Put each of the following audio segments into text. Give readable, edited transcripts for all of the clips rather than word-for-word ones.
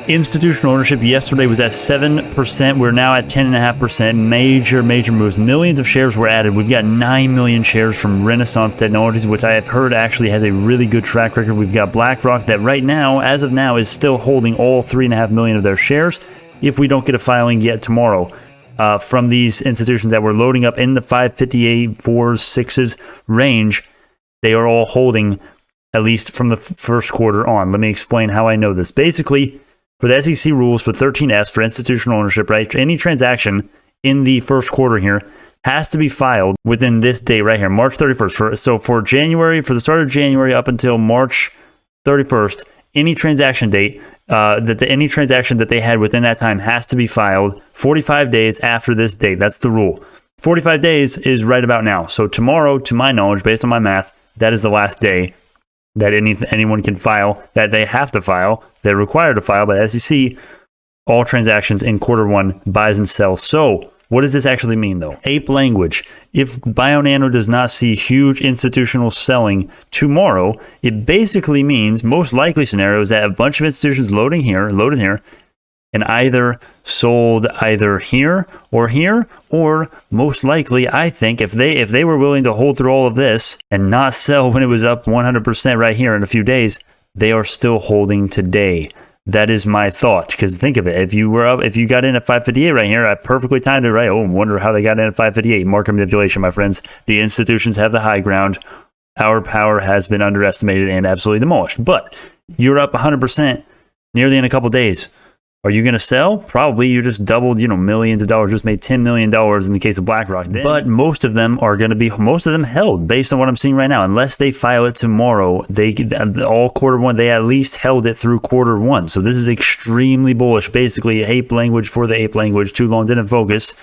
Institutional ownership yesterday was at 7%. We're now at 10.5%. Major moves. Millions of shares were added. We've got 9 million shares from Renaissance Technologies, which I have heard actually has a really good track record. We've got BlackRock that right now, as of now, is still holding all 3.5 million of their shares if we don't get a filing yet tomorrow from these institutions that were loading up in the 558, 4s, 6s range. They are all holding at least from the first quarter on. Let me explain how I know this. Basically, for the SEC rules for 13F's for institutional ownership, right? Any transaction in the first quarter here has to be filed within this date right here, March 31st. So for January, for the start of January up until March 31st, any transaction date, any transaction that they had within that time has to be filed 45 days after this date. That's the rule. 45 days is right about now. So tomorrow, to my knowledge, based on my math, that is the last day that anyone can file, that they have to file, they're required to file by the SEC, all transactions in quarter one, buys and sells. So what does this actually mean though? Ape language. If Bionano does not see huge institutional selling tomorrow, it basically means most likely scenario is that a bunch of institutions loaded here, and either sold either here, or most likely, I think, if they were willing to hold through all of this and not sell when it was up 100% right here in a few days, they are still holding today. That is my thought. Because think of it, if you got in at 558 right here, I perfectly timed it right. Oh, wonder how they got in at 558. Market manipulation, my friends. The institutions have the high ground. Our power has been underestimated and absolutely demolished. But you're up 100% nearly in a couple days. Are you going to sell? Probably. You just doubled, millions of dollars, just made $10 million in the case of BlackRock. But most of them are going to be, held based on what I'm seeing right now. Unless they file it tomorrow, all quarter one, they at least held it through quarter one. So this is extremely bullish. Basically, ape language for the ape language. Too long didn't focus.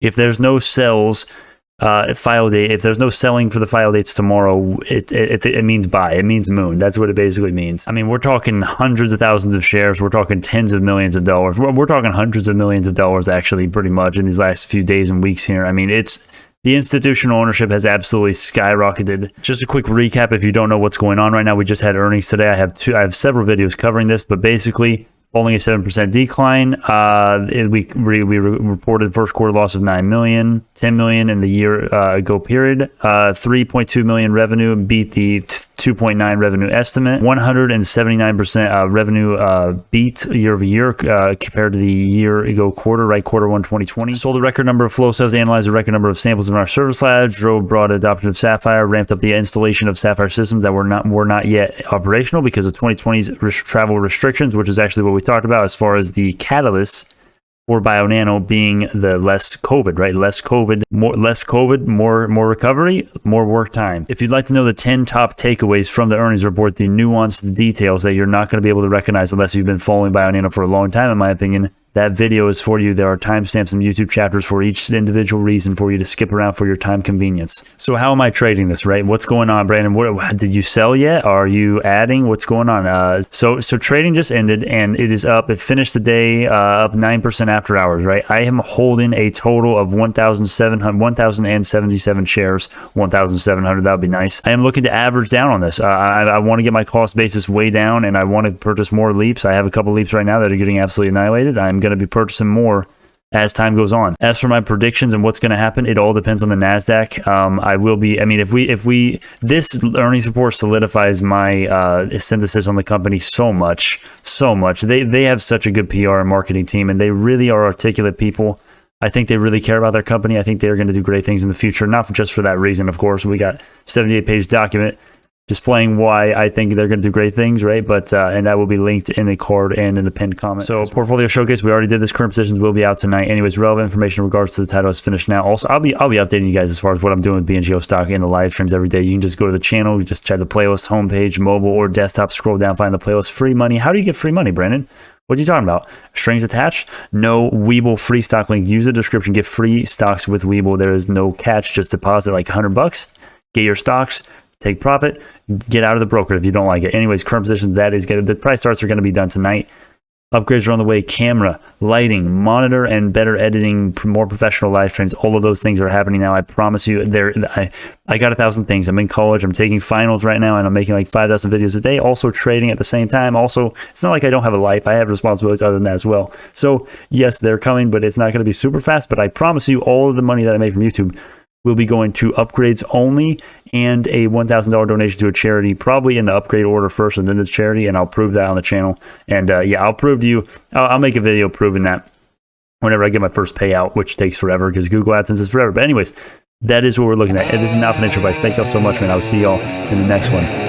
If there's no sales, file date, if there's no selling for the file dates tomorrow, it means buy. It means moon. That's what it basically means. I mean, we're talking hundreds of thousands of shares. We're talking tens of millions of dollars. We're talking hundreds of millions of dollars actually, pretty much in these last few days and weeks here. I mean, the institutional ownership has absolutely skyrocketed. Just a quick recap if you don't know what's going on right now. We just had earnings today. I have several videos covering this, but basically, only a 7% decline. We reported first quarter loss of 9 million, 10 million in the year ago period. 3.2 million revenue, beat the 2.9 revenue estimate. 179% revenue beat year over year compared to the year ago quarter, right? Quarter 1, 2020. Sold a record number of flow cells, analyzed a record number of samples in our service labs, drove broad adoption of Sapphire, ramped up the installation of Sapphire systems that were not yet operational because of 2020's travel restrictions, which is actually what we talked about as far as the catalysts for Bionano being the less COVID, right? Less COVID, more recovery, more work time. If you'd like to know the 10 top takeaways from the earnings report, the nuanced details that you're not going to be able to recognize unless you've been following Bionano for a long time, in my opinion, that video is for you. There are timestamps and YouTube chapters for each individual reason for you to skip around for your time convenience. So how am I trading this, right? What's going on, Brandon? What did you sell yet? Are you adding? What's going on? So trading just ended and it is up. It finished the day up 9% after hours, right? I am holding a total of 1,077 shares. 1,700, that would be nice. I am looking to average down on this. I want to get my cost basis way down and I want to purchase more leaps. I have a couple leaps right now that are getting absolutely annihilated. I'm going to be purchasing more as time goes on. As for my predictions and what's going to happen, it all depends on the NASDAQ. This earnings report solidifies my synthesis on the company so much. They have such a good PR and marketing team, and they really are articulate people. I think they really care about their company. I think they're going to do great things in the future, not just for that reason, of course. We got 78-page document displaying why I think they're going to do great things, right? But and that will be linked in the card and in the pinned comment. So portfolio showcase, we already did this. Current positions will be out tonight. Anyways, relevant information in regards to the title is finished now. Also, I'll be updating you guys as far as what I'm doing with BNGO stock in the live streams every day. You can just go to the channel, you just check the playlist homepage, mobile or desktop, scroll down, find the playlist. Free money. How do you get free money, Brandon? What are you talking about? Strings attached? No. Webull free stock link. Use the description. Get free stocks with Webull. There is no catch. Just deposit like $100. Get your stocks. Take profit, get out of the broker if you don't like it. Anyways, current positions, that is good. The price starts are going to be done tonight. Upgrades are on the way. Camera, lighting, monitor, and better editing, more professional live streams. All of those things are happening now. I promise you. I got 1,000 things. I'm in college. I'm taking finals right now, and I'm making like 5,000 videos a day. Also trading at the same time. Also, it's not like I don't have a life. I have responsibilities other than that as well. So yes, they're coming, but it's not going to be super fast. But I promise you, all of the money that I make from YouTube will be going to upgrades only, and a $1,000 donation to a charity, probably in the upgrade order first and then the charity, and I'll prove that on the channel. And yeah, I'll prove to you, I'll make a video proving that whenever I get my first payout, which takes forever because Google AdSense is forever. But anyways, that is what we're looking at. This is not financial advice. Thank y'all so much, man. I'll see y'all in the next one.